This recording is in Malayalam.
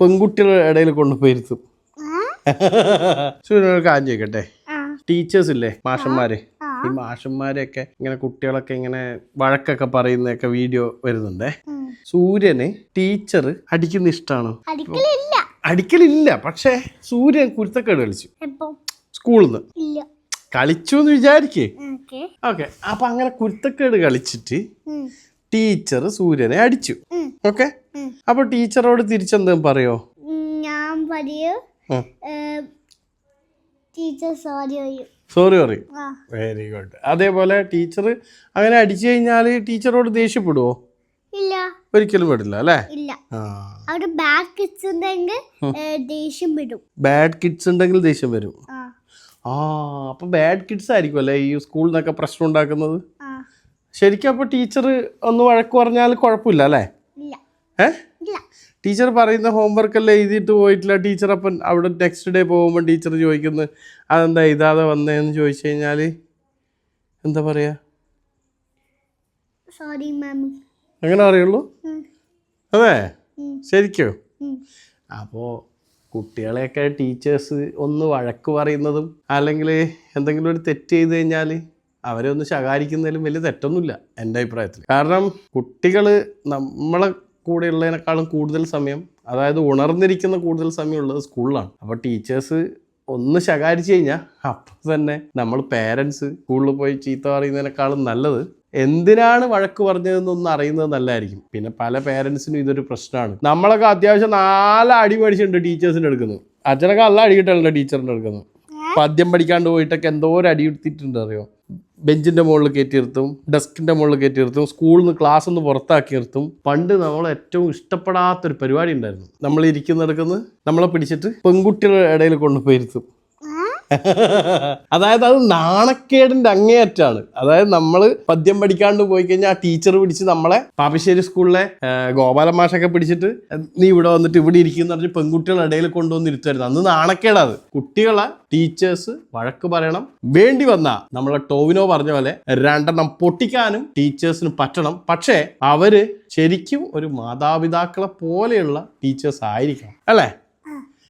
പെൺകുട്ടികളുടെ ഇടയിൽ കൊണ്ടുപോയിരുത്തും. സൂര്യനൊരു കാര്യം ചോദിക്കട്ടെ, ടീച്ചേഴ്സ് ഇല്ലേ, മാഷന്മാര്, ഈ മാഷന്മാരെയൊക്കെ ഇങ്ങനെ കുട്ടികളൊക്കെ ഇങ്ങനെ വഴക്കൊക്കെ പറയുന്നതൊക്കെ വീഡിയോ വരുന്നുണ്ടേ. സൂര്യന് ടീച്ചർ അടിക്കുന്ന ഇഷ്ടമാണോ? അടിക്കലില്ല, പക്ഷെ സൂര്യൻ കുരുത്തക്കേട് കളിച്ചു സ്കൂളിൽ നിന്ന്. കളിച്ചു എന്ന് വിചാരിക്കേ. ഓക്കെ, അപ്പൊ അങ്ങനെ കുരുത്തക്കേട് കളിച്ചിട്ട് ടീച്ചർ സൂര്യനെ അടിച്ചു. ഓക്കെ, അപ്പൊ ടീച്ചറോട് തിരിച്ചെന്തെങ്കിലും പറയോ? ഞാൻ സോറി പറയും. Very good. അതേപോലെ ടീച്ചർ അങ്ങനെ അടിച്ചു കഴിഞ്ഞാല് ടീച്ചറോട് ദേഷ്യപ്പെടുവോ? ഇല്ല, ഒരിക്കലും പെടില്ല അല്ലേ? ബാഡ് കിഡ്സ് ഉണ്ടെങ്കിൽ ദേഷ്യം വരും. അപ്പൊ ബാഡ് കിഡ്സ് ആയിരിക്കും അല്ലേ ഈ സ്കൂളിൽ നിന്നൊക്കെ പ്രശ്നം ഉണ്ടാക്കുന്നത്. ശരിക്കും അപ്പൊ ടീച്ചർ ഒന്ന് വഴക്ക് പറഞ്ഞാൽ കുഴപ്പമില്ല അല്ലേ? ടീച്ചർ പറയുന്ന ഹോംവർക്ക് എല്ലാം എഴുതിയിട്ട് പോയിട്ടില്ല, ടീച്ചർ അപ്പം അവിടെ നെക്സ്റ്റ് ഡേ പോകുമ്പോൾ ടീച്ചർ ചോദിക്കുന്നത് അതെന്താ എഴുതാതെ വന്നതെന്ന് ചോദിച്ചു കഴിഞ്ഞാൽ എന്താ പറയാ? സോറി മാം, അങ്ങനെ അറിയുള്ളൂ. അതെ, ശരിക്കും. അപ്പോൾ കുട്ടികളെയൊക്കെ ടീച്ചേഴ്സ് ഒന്ന് വഴക്ക് പറയുന്നതും അല്ലെങ്കിൽ എന്തെങ്കിലും ഒരു തെറ്റ് ചെയ്ത് കഴിഞ്ഞാൽ അവരെ ഒന്ന് ശകാരിക്കുന്നതിലും വലിയ തെറ്റൊന്നുമില്ല എൻ്റെ അഭിപ്രായത്തിൽ. കാരണം കുട്ടികൾ നമ്മളെ കൂടെയുള്ളതിനേക്കാളും കൂടുതൽ സമയം, അതായത് ഉണർന്നിരിക്കുന്ന കൂടുതൽ സമയം ഉള്ളത് സ്കൂളിലാണ്. അപ്പോൾ ടീച്ചേഴ്സ് ഒന്ന് ശകാരിച്ചു കഴിഞ്ഞാൽ അപ്പം തന്നെ നമ്മൾ പേരൻസ് സ്കൂളിൽ പോയി ചീത്ത പറയുന്നതിനേക്കാളും നല്ലത് എന്തിനാണ് വഴക്ക് പറഞ്ഞതെന്നൊന്നും അറിയുന്നത് നല്ലതായിരിക്കും. പിന്നെ പല പേരൻസിനും ഇതൊരു പ്രശ്നമാണ്. നമ്മളൊക്കെ അത്യാവശ്യം 4 അടി മേടിച്ചിട്ടുണ്ട് ടീച്ചേഴ്സിൻ്റെ അടുക്കുന്നത്. അച്ഛനൊക്കെ നല്ല അടി കിട്ടാനുള്ള ടീച്ചറിൻ്റെ അടുക്കുന്നത്. പദ്യം പഠിക്കാണ്ട് പോയിട്ടൊക്കെ എന്തോ ഒരു അടി എടുത്തിട്ടുണ്ട് അറിയോ? ബെഞ്ചിൻ്റെ മുകളിൽ കയറ്റി നിർത്തും, ഡെസ്കിൻ്റെ മുകളിൽ കയറ്റി നിർത്തും, സ്കൂളിൽ നിന്ന് ക്ലാസ് ഒന്ന് പുറത്താക്കി നിർത്തും. പണ്ട് നമ്മൾ ഏറ്റവും ഇഷ്ടപ്പെടാത്തൊരു പരിപാടി ഉണ്ടായിരുന്നു. നമ്മൾ ഇരിക്കുന്നിടക്കുന്ന് നമ്മളെ പിടിച്ചിട്ട് പെൺകുട്ടികളുടെ ഇടയിൽ കൊണ്ടുപോയിരുത്തും. അതായത് അത് നാണക്കേടിന്റെ അങ്ങേയറ്റാണ്. അതായത് നമ്മൾ പദ്യം പഠിക്കാണ്ട് പോയി കഴിഞ്ഞാൽ ആ ടീച്ചർ പിടിച്ച് നമ്മളെ പാപ്പിശ്ശേരി സ്കൂളിലെ ഗോപാല മാഷൊക്കെ പിടിച്ചിട്ട് നീ ഇവിടെ വന്നിട്ട് ഇവിടെ ഇരിക്കുന്ന പറഞ്ഞ് പെൺകുട്ടികളുടെ ഇടയിൽ കൊണ്ടുവന്ന് ഇരുത്തുമായിരുന്നു. അന്ന് നാണക്കേടാത്. കുട്ടികളെ ടീച്ചേഴ്സ് വഴക്ക് പറയണം, വേണ്ടി വന്നാ നമ്മളെ ടോവിനോ പറഞ്ഞ പോലെ 2 പൊട്ടിക്കാനും ടീച്ചേഴ്സിന് പറ്റണം. പക്ഷേ അവര് ശരിക്കും ഒരു മാതാപിതാക്കളെ പോലെയുള്ള ടീച്ചേഴ്സ് ആയിരിക്കണം അല്ലേ?